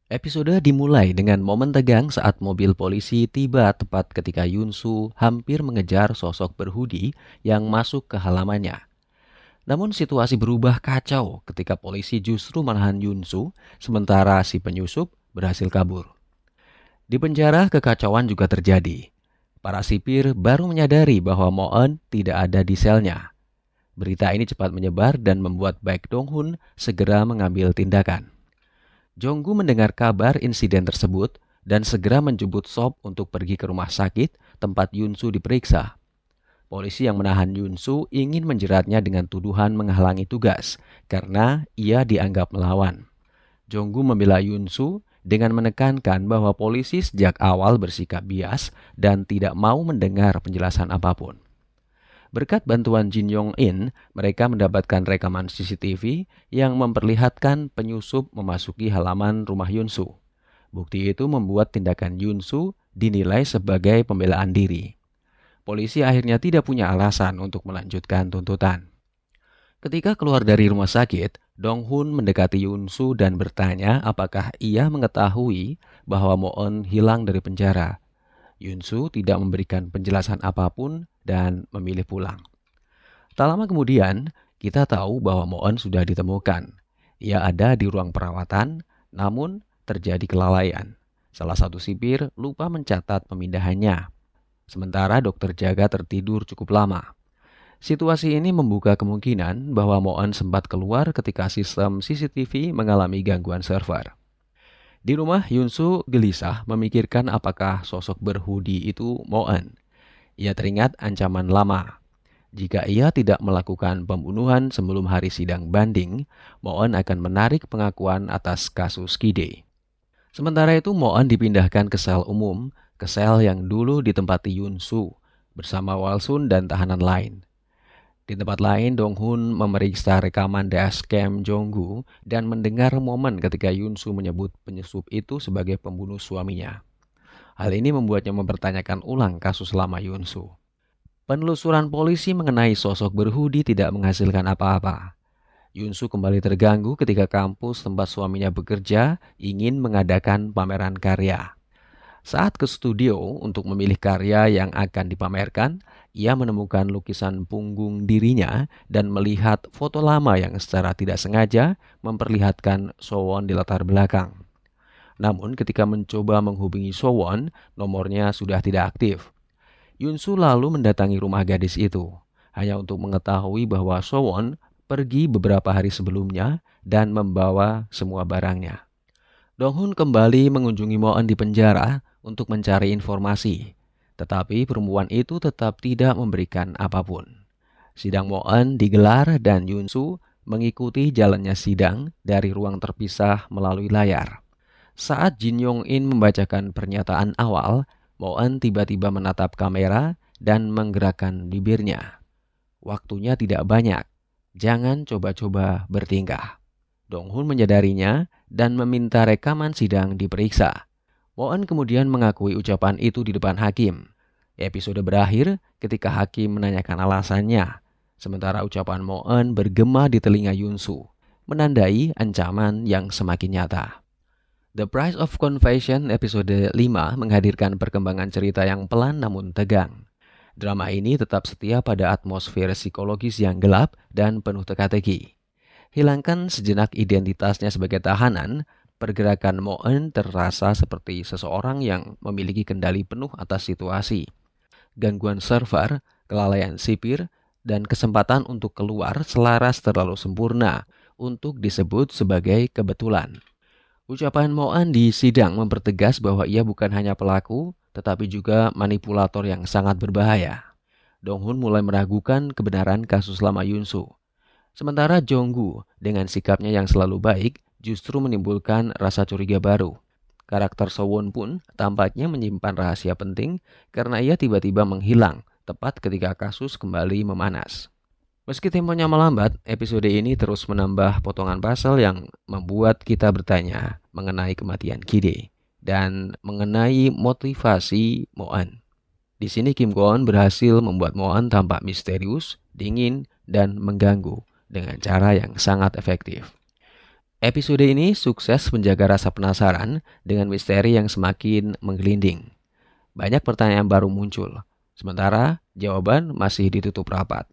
Episode dimulai dengan momen tegang saat mobil polisi tiba tepat ketika Yunsu hampir mengejar sosok berhoodie yang masuk ke halamannya. Namun situasi berubah kacau ketika polisi justru menahan Yunsu sementara si penyusup berhasil kabur. Di penjara kekacauan juga terjadi. Para sipir baru menyadari bahwa Moon tidak ada di selnya. Berita ini cepat menyebar dan membuat Baek Dong-hun segera mengambil tindakan. Jonggu mendengar kabar insiden tersebut dan segera menjemput Sop untuk pergi ke rumah sakit tempat Yunsu diperiksa. Polisi yang menahan Yunsu ingin menjeratnya dengan tuduhan menghalangi tugas karena ia dianggap melawan. Jonggu membela Yunsu dengan menekankan bahwa polisi sejak awal bersikap bias dan tidak mau mendengar penjelasan apapun. Berkat bantuan Jin Yong-in, mereka mendapatkan rekaman CCTV yang memperlihatkan penyusup memasuki halaman rumah Yunsu. Bukti itu membuat tindakan Yunsu dinilai sebagai pembelaan diri. Polisi akhirnya tidak punya alasan untuk melanjutkan tuntutan. Ketika keluar dari rumah sakit, Dong-hun mendekati Yunsu dan bertanya apakah ia mengetahui bahwa Moon hilang dari penjara. Yunsu tidak memberikan penjelasan apapun dan memilih pulang. Tak lama kemudian, kita tahu bahwa Moon sudah ditemukan. Ia ada di ruang perawatan, namun terjadi kelalaian. Salah satu sipir lupa mencatat pemindahannya. Sementara dokter jaga tertidur cukup lama. Situasi ini membuka kemungkinan bahwa Moon sempat keluar ketika sistem CCTV mengalami gangguan server. Di rumah, Yunsu gelisah memikirkan apakah sosok berhoodie itu Moon. Ia teringat ancaman lama. Jika ia tidak melakukan pembunuhan sebelum hari sidang banding, Moon akan menarik pengakuan atas kasus Kide. Sementara itu, Moon dipindahkan ke sel umum, ke sel yang dulu ditempati Yunsu, bersama Walsun dan tahanan lain. Di tempat lain, Dong-hun memeriksa rekaman dashcam Jonggu dan mendengar momen ketika Yunsu menyebut penyusup itu sebagai pembunuh suaminya. Hal ini membuatnya mempertanyakan ulang kasus lama Yunsu. Penelusuran polisi mengenai sosok berhoodie tidak menghasilkan apa-apa. Yunsu kembali terganggu ketika kampus tempat suaminya bekerja ingin mengadakan pameran karya. Saat ke studio untuk memilih karya yang akan dipamerkan, ia menemukan lukisan punggung dirinya dan melihat foto lama yang secara tidak sengaja memperlihatkan Sowon di latar belakang. Namun ketika mencoba menghubungi Sowon, nomornya sudah tidak aktif. Yunsu lalu mendatangi rumah gadis itu, hanya untuk mengetahui bahwa Sowon pergi beberapa hari sebelumnya dan membawa semua barangnya. Dong-hun kembali mengunjungi Moon di penjara untuk mencari informasi, tetapi perempuan itu tetap tidak memberikan apapun. Sidang Moon digelar dan Yunsu mengikuti jalannya sidang dari ruang terpisah melalui layar. Saat Jin Yong-in membacakan pernyataan awal, Moon tiba-tiba menatap kamera dan menggerakkan bibirnya. Waktunya tidak banyak, jangan coba-coba bertingkah. Dong-hun menyadarinya dan meminta rekaman sidang diperiksa. Moon kemudian mengakui ucapan itu di depan hakim. Episode berakhir ketika hakim menanyakan alasannya, sementara ucapan Moon bergema di telinga Yunsu, menandai ancaman yang semakin nyata. The Price of Confession episode 5 menghadirkan perkembangan cerita yang pelan namun tegang. Drama ini tetap setia pada atmosfer psikologis yang gelap dan penuh teka-teki. Hilangkan sejenak identitasnya sebagai tahanan, pergerakan Moon terasa seperti seseorang yang memiliki kendali penuh atas situasi. Gangguan server, kelalaian sipir, dan kesempatan untuk keluar selaras terlalu sempurna untuk disebut sebagai kebetulan. Ucapan Moon di sidang mempertegas bahwa ia bukan hanya pelaku, tetapi juga manipulator yang sangat berbahaya. Dong-hun mulai meragukan kebenaran kasus lama Yunsu. Sementara Jonggu dengan sikapnya yang selalu baik justru menimbulkan rasa curiga baru. Karakter Sowon pun tampaknya menyimpan rahasia penting karena ia tiba-tiba menghilang tepat ketika kasus kembali memanas. Meski temponya melambat, episode ini terus menambah potongan puzzle yang membuat kita bertanya mengenai kematian Kide dan mengenai motivasi Moon. Di sini Kim Go-eun berhasil membuat Moon tampak misterius, dingin, dan mengganggu dengan cara yang sangat efektif. Episode ini sukses menjaga rasa penasaran dengan misteri yang semakin menggelinding. Banyak pertanyaan baru muncul, sementara jawaban masih ditutup rapat.